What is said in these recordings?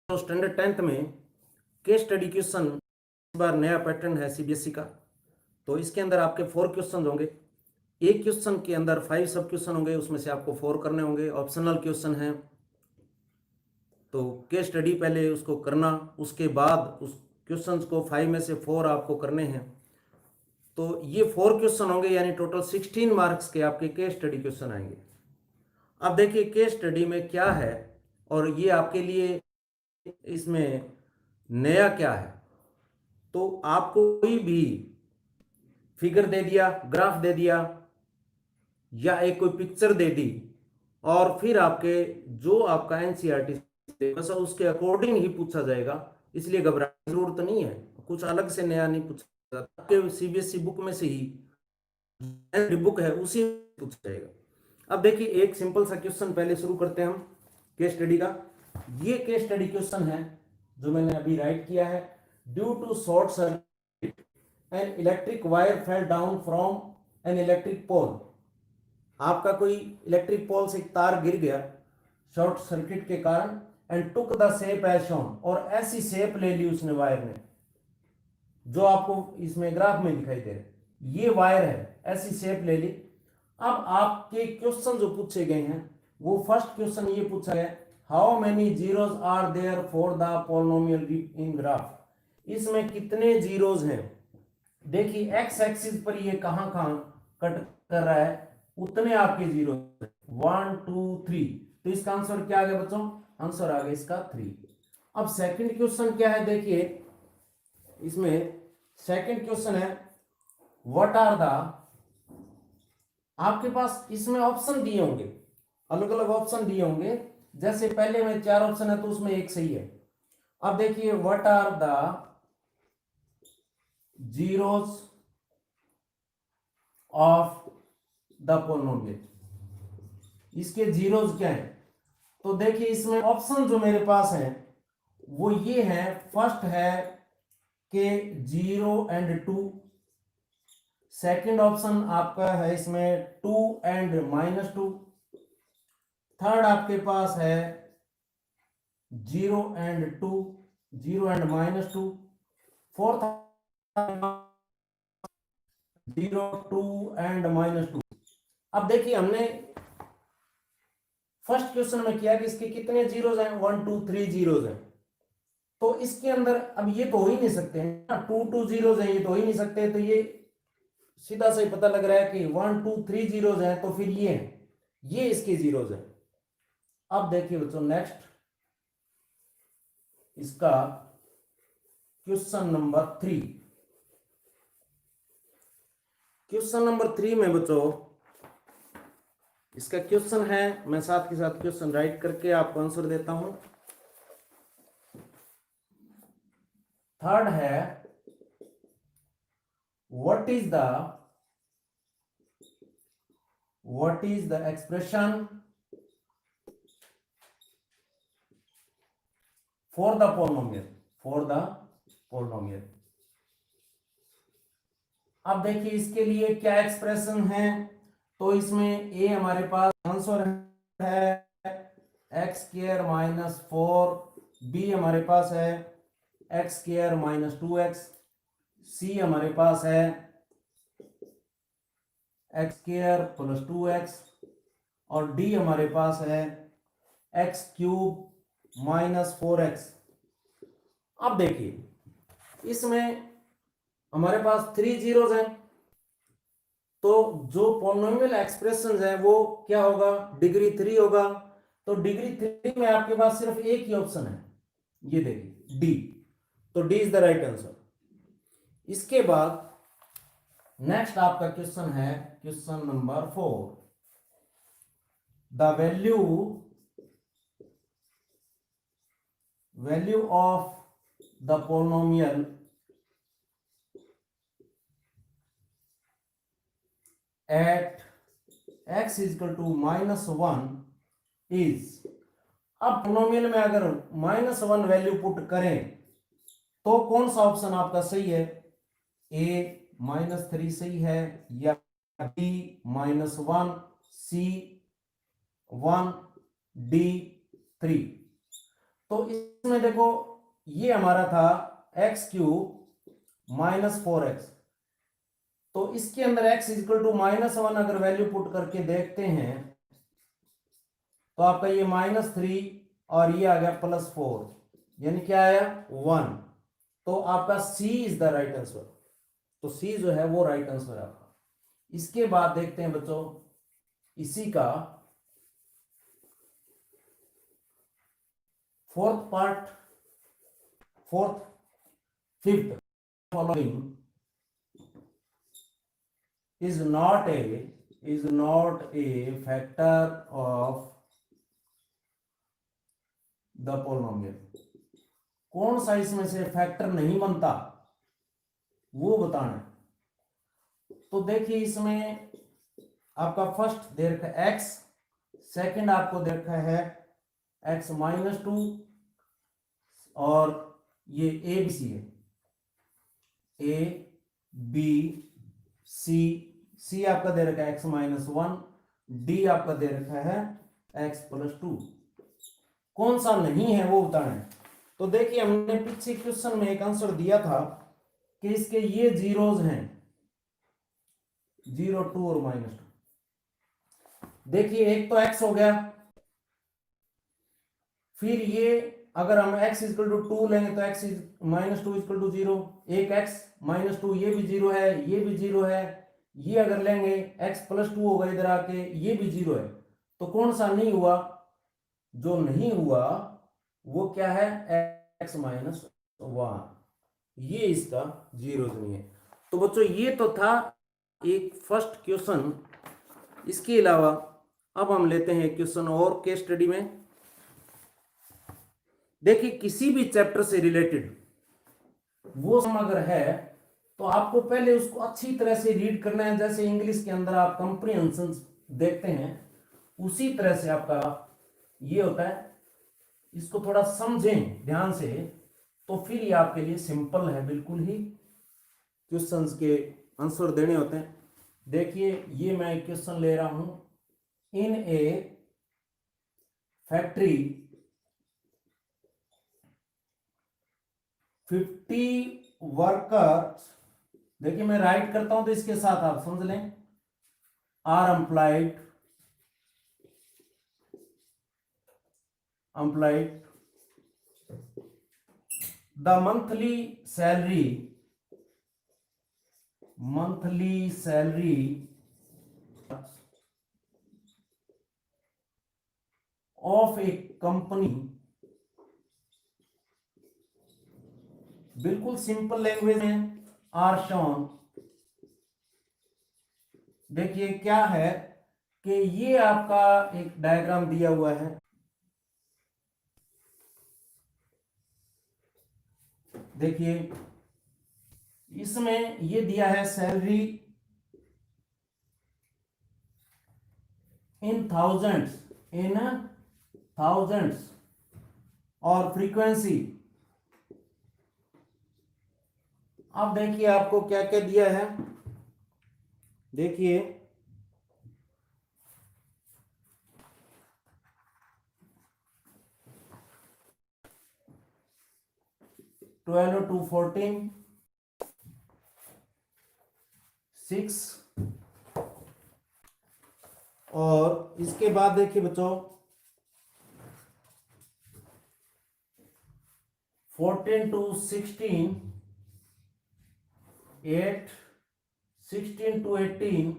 तो standard 10th में case study question इस बार नया पैटर्न है सीबीएसई का। तो इसके अंदर आपके 4 क्वेश्चन होंगे। एक क्वेश्चन के अंदर 5 सब क्वेश्चन होंगे, उसमें से आपको 4 करने होंगे। ऑप्शनल क्वेश्चन है, तो केस स्टडी पहले उसको करना, उसके बाद उस क्वेश्चंस को 5 में से 4 आपको करने हैं। तो ये 4 क्वेश्चन होंगे, यानी टोटल 16 मार्क्स के आपके केस स्टडी क्वेश्चन आएंगे। अब देखिए केस स्टडी में क्या है और ये आपके लिए इसमें नया क्या है। तो आपको कोई भी फिगर दे दिया, ग्राफ दे दिया या एक कोई पिक्चर दे दी और फिर आपके जो आपका एनसीईआरटी सिलेबस है उसके अकॉर्डिंग ही पूछा जाएगा, इसलिए घबराने की जरूरत नहीं है। कुछ अलग से नया नहीं पूछा जाता, आपके सीबीएसई बुक में से ही बुक है उसी में पूछा जाएगा। अब देखिए एक सिंपल सा क्वेश्चन पहले शुरू करते हैं हम केस स्टडी का। ये केस स्टडी क्वेश्चन है जो मैंने अभी राइट किया है। Due to short circuit an electric wire fell down from an electric pole. आपका कोई इलेक्ट्रिक पोल से एक तार गिर गया शॉर्ट सर्किट के कारण, and took the shape as shown, और ऐसी शेप ले ली उसने वायर ने जो आपको इसमें ग्राफ में दिखाई दे रहा है। ये वायर है, ऐसी शेप ले ली। अब आपके क्वेश्चन जो पूछे गए हैं वो फर्स्ट क्वेश्चन ये पूछा गया, how many zeros are there for the polynomial in graph. इसमें कितने जीरोज हैं। देखिए एक्स एक्सिस पर ये कहां कहां कट कर रहा है, उतने आपके जीरो 1 2 3। तो इसका आंसर क्या आ गया बच्चों, आंसर आ गया इसका 3। अब सेकंड क्वेश्चन क्या है, देखिए इसमें सेकंड क्वेश्चन है, व्हाट आर द, आपके पास इसमें ऑप्शन दिए होंगे, अलग अलग ऑप्शन दिए होंगे। जैसे पहले में 4 ऑप्शन है तो उसमें एक सही है। अब देखिए what are the zeros of the polynomial, इसके जीरोज क्या है। तो देखिए इसमें ऑप्शन जो मेरे पास है वो ये है, फर्स्ट है के 0 एंड 2, सेकंड ऑप्शन आपका है इसमें 2 एंड -2, थर्ड आपके पास है 0 एंड 2, 0 एंड -2, फोर्थ 0 2 एंड -2। अब देखिए हमने फर्स्ट क्वेश्चन में किया कि इसके कितने जीरोज हैं, 1 2 3 जीरोज हैं। तो इसके अंदर अब ये तो हो ही नहीं सकते हैं, 2 2 जीरोज हैं, ये तो हो ही नहीं सकते। तो ये सीधा से पता लग रहा है कि 1 2 3 जीरोज हैं, तो फिर ये इसके जीरोज हैं। अब देखिए बच्चों नेक्स्ट इसका क्वेश्चन नंबर 3। क्वेश्चन नंबर 3 में बच्चों इसका क्वेश्चन है, मैं साथ के साथ क्वेश्चन राइट करके आपको आंसर देता हूं। थर्ड है, what is the expression for the polynomial। अब देखिए इसके लिए क्या एक्सप्रेशन है। तो इसमें ए हमारे पास आंसर है x² - 4, बी हमारे पास है x² - 2x, सी हमारे पास है x² + 2x, और डी हमारे पास है x³ - 4x। अब देखिए इसमें हमारे पास 3 जीरोज हैं, तो जो पॉलिनोमियल एक्सप्रेशन है वो क्या होगा, डिग्री 3 होगा। तो डिग्री 3 में आपके पास सिर्फ एक ही ऑप्शन है, ये देखिए डी। तो D is the right answer. इसके बाद नेक्स्ट आपका क्वेश्चन है question number 4। The value of the polynomial at x = -1 is. अब पॉलिनोमियल में अगर -1 वैल्यू पुट करें तो कौन सा ऑप्शन आपका सही है, a -3 सही है, या b -1, c 1, d 3। तो इसमें देखो ये हमारा था एक्स क्यूब माइनस 4x, तो इसके अंदर x इक्वल टू -1 अगर वैल्यू पुट करके देखते हैं तो आपका ये -3 और ये आ गया +4, यानी क्या आया 1। तो आपका C is the right answer. तो C जो है वो राइट आंसर है आपका। इसके बाद देखते हैं बच्चों इसी का fifth following is not a factor of the polynomial। कौन सा इसमें से फैक्टर नहीं बनता वो बताना है। तो देखिए इसमें आपका फर्स्ट दे रखा है x, सेकंड आपको दे रखा है x-2 और ये ए बी सी है, ए बी सी आपका दे रखा है x-1, डी आपका दे रखा है x+2। कौन सा नहीं है वो बताना है। तो देखिए हमने पीछे क्वेश्चन में एक आंसर दिया था कि इसके ये जीरोज हैं 0, 2 और -2। देखिए एक तो x हो गया, फिर ये अगर हम x इक्वल टू 2 लेंगे तो x -2 इक्वल टू 0, एक x -2 ये भी 0 है, ये भी 0 है, ये अगर लेंगे x+2 होगा इधर आके, ये भी 0 है। तो कौन सा नहीं हुआ? जो नहीं हुआ वो क्या है x-1, ये इसका 0 नहीं है। तो बच्चों ये तो था एक फर्स्ट क्वेश्चन। इसके अलावा अब हम लेते हैं क्वेश्चन और केस स्टडी में। देखिए किसी भी चैप्टर से रिलेटेड वो सम अगर है तो आपको पहले उसको अच्छी तरह से रीड करना है। जैसे इंग्लिश के अंदर आप कंप्रीहेंशन देखते हैं उसी तरह से आपका ये होता है। इसको थोड़ा समझें ध्यान से तो फिर ये आपके लिए सिंपल है, बिल्कुल ही क्वेश्चंस के आंसर देने होते हैं। देखिए ये मैं क्वेश्चन ले रहा हूं, इन ए फैक्ट्री 50 वर्कर्स, देखिए मैं राइट करता हूं तो इसके साथ आप समझ लें, are employed the monthly salary of a company, बिल्कुल सिंपल लैंग्वेज में आर शॉन। देखिए क्या है कि ये आपका एक डायग्राम दिया हुआ है, देखिए इसमें ये दिया है सैलरी इन थाउजेंड्स और फ्रीक्वेंसी। अब देखिए आपको क्या क्या दिया है, देखिए $12 to 14, 6, और इसके बाद देखिए बच्चों 14 to 16, 8, 16 to 18,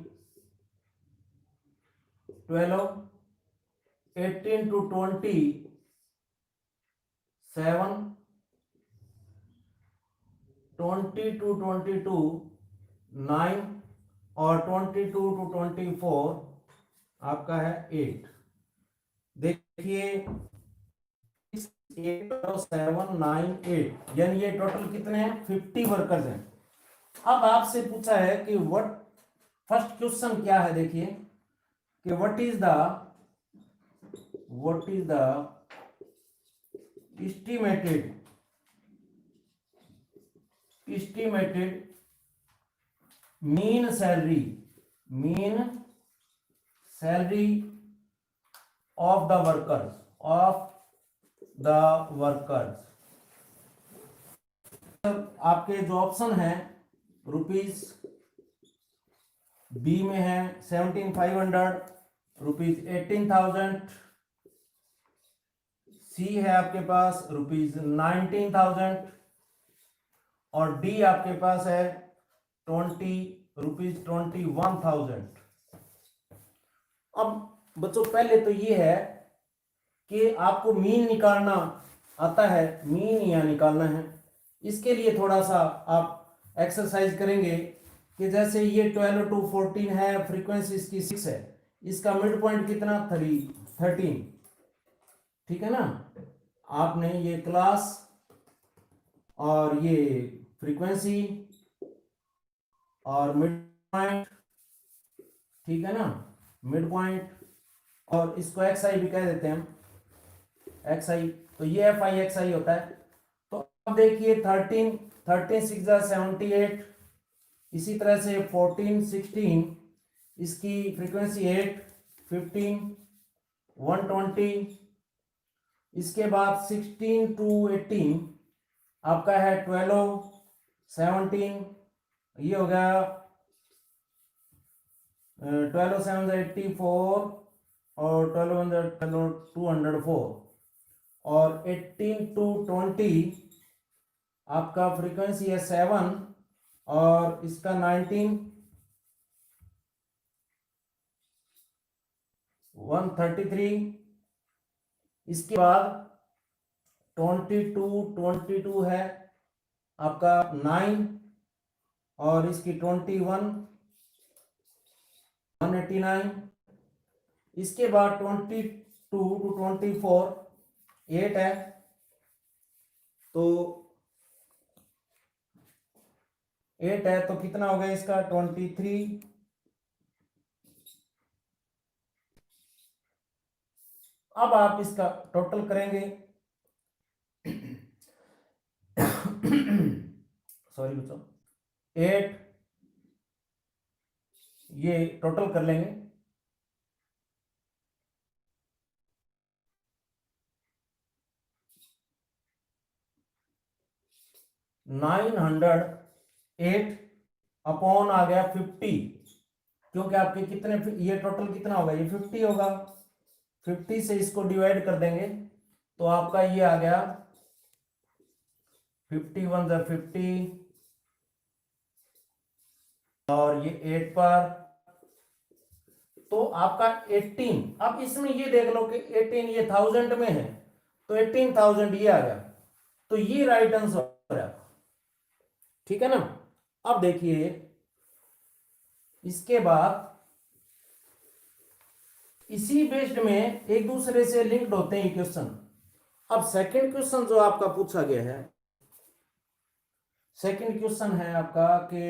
12, 18 to 20, 7, 20 to 22, 9, और 22 to 24 आपका है 8। देखिए 8 और 7, 9, 8 यानी ये टोटल कितने हैं 50 वर्कर्स हैं। अब आपसे पूछा है कि व्हाट, फर्स्ट क्वेश्चन क्या है, देखिए कि what is the estimated mean salary of the workers the workers. आपके जो ऑप्शन है रुपीज बी में है 17,500, रुपीज 18,000, सी है आपके पास रुपीज 19,000 और डी आपके पास है रुपीज 21,000। अब बच्चों पहले तो ये है कि आपको मीन निकालना आता है, मीन यहाँ निकालना है। इसके लिए थोड़ा सा आप एक्सरसाइज करेंगे कि जैसे ये 12 to 14 है, फ्रीक्वेंसी इसकी 6 है, इसका मिड पॉइंट कितना 13, ठीक है ना। आपने ये क्लास और ये फ्रीक्वेंसी और मिड पॉइंट, ठीक है ना, मिड पॉइंट, और इसको एक्स आई भी कह देते हैं हम, एक्स आई, तो ये एफ आई एक्स आई होता है। तो अब देखिए 13 6 78, इसी तरह से 14 16, इसकी फ्रीक्वेंसी 8 15 120, इसके बाद 16 to 18 आपका है 12 17, ये हो गया 12 7 84 और 12 204, और 18 to 20 आपका फ्रीक्वेंसी है 7 और इसका 19 133, इसके बाद 22 है आपका 9 और इसकी 21 189, इसके बाद 22 to 24 8 है, तो 8 है तो कितना हो गया इसका 23। अब आप इसका टोटल करेंगे सॉरी बच्चों, 8, ये टोटल कर लेंगे, 908 अपॉन आ गया 50, क्योंकि आपके कितने, ये टोटल कितना होगा, ये 50 होगा, 50 से इसको डिवाइड कर देंगे तो आपका ये आ गया 51 50 और ये 8 पर, तो आपका 18। अब इसमें ये देख लो कि 18 ये 1000 में है तो 18,000 ये आ गया, तो ये राइट आंसर है, ठीक है ना। अब देखिए इसके बाद इसी बेस्ड में एक दूसरे से लिंक्ड होते हैं क्वेश्चन। अब सेकंड क्वेश्चन जो आपका पूछा गया है, सेकंड क्वेश्चन है आपका कि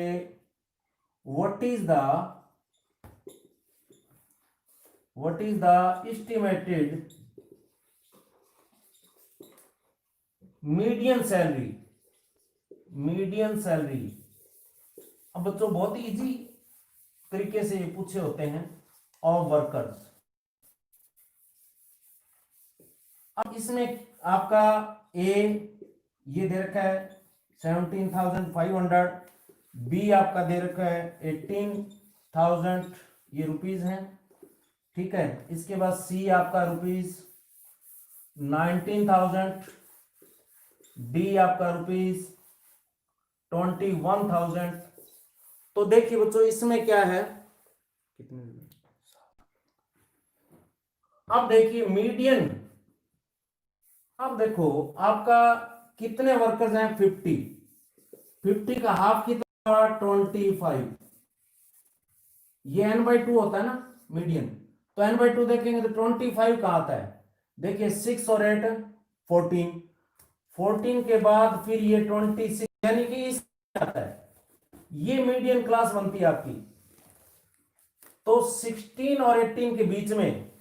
what is the estimated median salary. अब बच्चों बहुत ही इजी तरीके से ये पूछे होते हैं ऑफ वर्कर्स। अब इसमें आपका ए ये दे रखा है 17,500, बी आपका दे रखा है 18,000, ये रुपीज हैं, ठीक है। इसके बाद सी आपका रुपीज 19,000, डी आपका रुपीज 21,000। तो देखिए बच्चों इसमें क्या है, कितने, अब देखिए मीडियन, अब देखो आपका कितने वर्कर्स हैं 50 का हाफ कितना 25, ये n/2 होता है ना मीडियन, तो n/2 देखेंगे तो 25 का आता है। देखिए 6 और 8 14 के बाद फिर ये 26, यानी कि इस आता है, ये मीडियन क्लास बनती है आपकी। तो 16 और 18 के बीच में,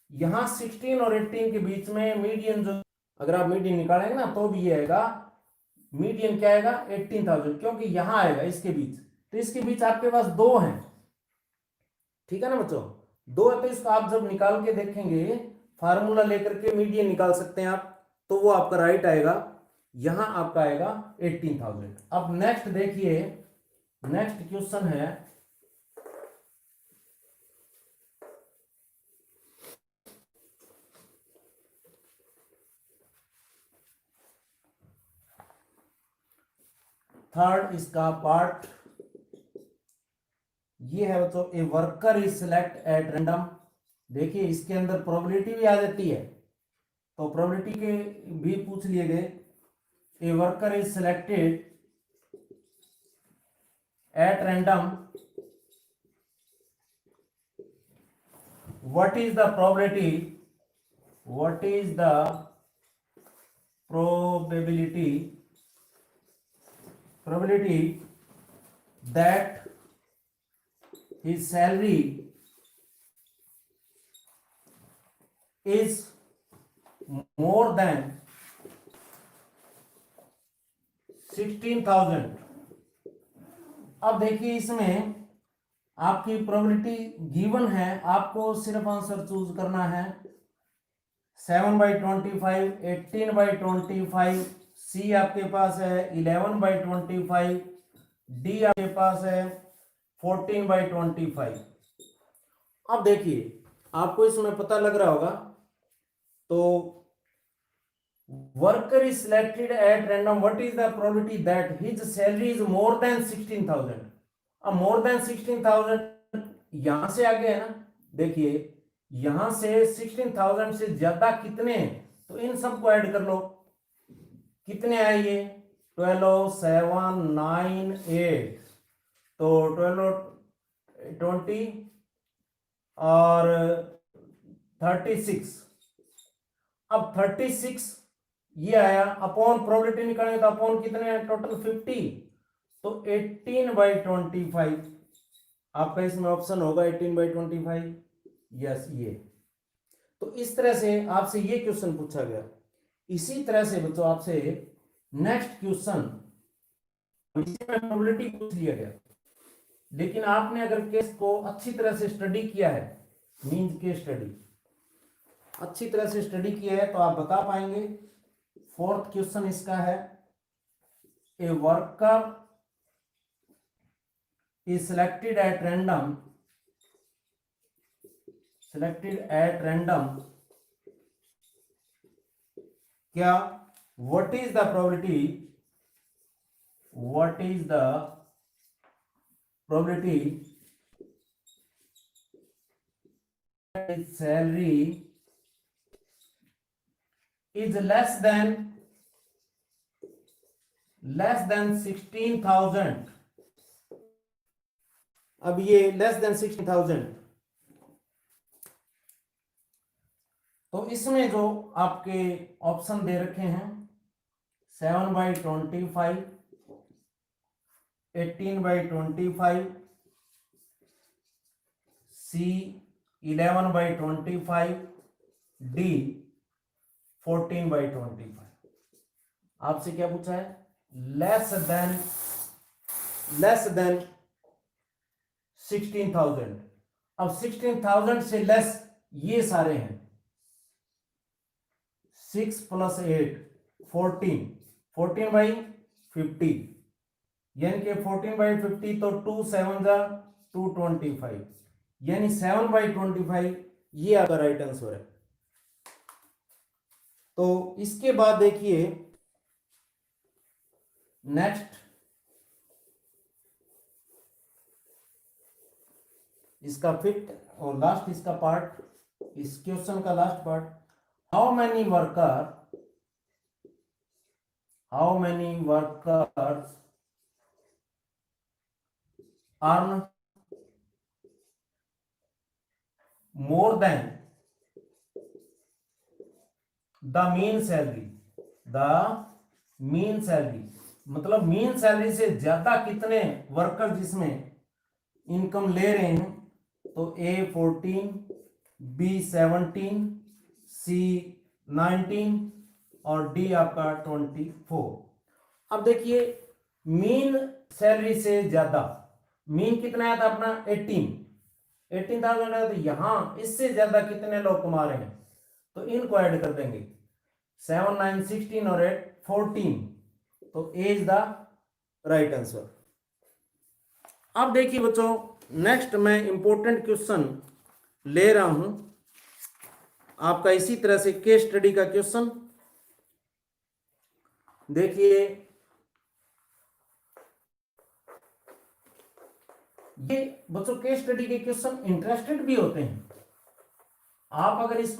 यहां 16 और 18 के बीच में मीडियन जो, अगर आप मीडियन निकालेंगे ना तो भी ये आएगा, मीडियन क्या आएगा 18,000, क्योंकि यहां आएगा इसके बीच, तो इसके बीच आपके पास 2 हैं, ठीक है ना बच्चों, 2 है, तो इसको आप जब निकाल के देखेंगे फार्मूला लेकर के मीडियन निकाल सकते हैं आप। तो वो आपका राइट आएगा, यहां आपका आएगा 18,000। अब नेक्स्ट देखिए, नेक्स्ट क्वेश्चन है थर्ड इसका पार्ट ये है बच्चों, a worker is select at random. देखिए इसके अंदर प्रोबेबिलिटी भी आ जाती है, तो प्रोबेबिलिटी के भी पूछ लिए गए। A worker is selected at random, what is the probability, what is the probability that his salary is more than 16,000। अब देखिए इसमें आपकी प्रोबेबिलिटी गिवन है, आपको सिर्फ आंसर चूज करना है। 7/25, 18/25, सी आपके पास है 11/25, डी आपके पास है 14/25। अब देखिए आपको इसमें पता लग रहा होगा, तो worker is selected at random, what is the probability that his salary is more than 16,000। अब मोर देन 16,000 यहां से आगे है ना, देखिए यहां से 16,000 से ज्यादा कितने हैं, तो इन सबको ऐड कर लो। कितने आए ये 12, 7, 9, 8, तो 12, 20 और 36। अब 36 ये आया, अपॉन प्रोबेबिलिटी निकालेंगे तो अपॉन कितने हैं टोटल 50, तो 18/25 आपका इसमें ऑप्शन होगा 18/25। यस ये, तो इस तरह से आपसे ये क्वेश्चन पूछा गया। इसी तरह से बच्चों आपसे नेक्स्ट क्वेश्चन प्रोबेबिलिटी पूछ लिया गया, लेकिन आपने अगर केस को अच्छी तरह से स्टडी किया है, मीन्स केस स्टडी अच्छी तरह से स्टडी किया है, तो आप बता पाएंगे। फोर्थ क्वेश्चन इसका है, a worker is selected at random, क्या what is the probability his salary is less than 16,000। अब ये लेस देन 16,000, तो इसमें जो आपके ऑप्शन दे रखे हैं 7/25, 18/25, सी 11/25, डी 14/25। आपसे क्या पूछा है, लेस देन 16,000। अब 16,000 से लेस ये सारे हैं, 6 + 8 14, 14/50, यानी कि 14/50, तो 2 7 जा 225, यानी 7/25 ये आपका राइट आंसर है। तो इसके बाद देखिए नेक्स्ट इसका फिफ्थ और लास्ट इसका पार्ट, इस क्वेश्चन का last part, how many workers earn more than the mean salary, मतलब मीन सैलरी से ज्यादा कितने वर्कर जिसमें इनकम ले रहे हैं, तो A 14, B 17, C 19 और D आपका 24। अब देखिए मीन सैलरी से ज्यादा, मीन कितना आया था अपना 18,000 आया, तो यहां इससे ज्यादा कितने लोग कमा रहे हैं, तो इनको ऐड कर देंगे। 7 9 16 और 8 14, तो ए इज द राइट आंसर। अब देखिए बच्चों, नेक्स्ट मैं इंपॉर्टेंट क्वेश्चन ले रहा हूं आपका, इसी तरह से केस स्टडी का क्वेश्चन। देखिए ये बच्चों केस स्टडी के क्वेश्चन इंटरेस्टेड भी होते हैं। आप अगर इसको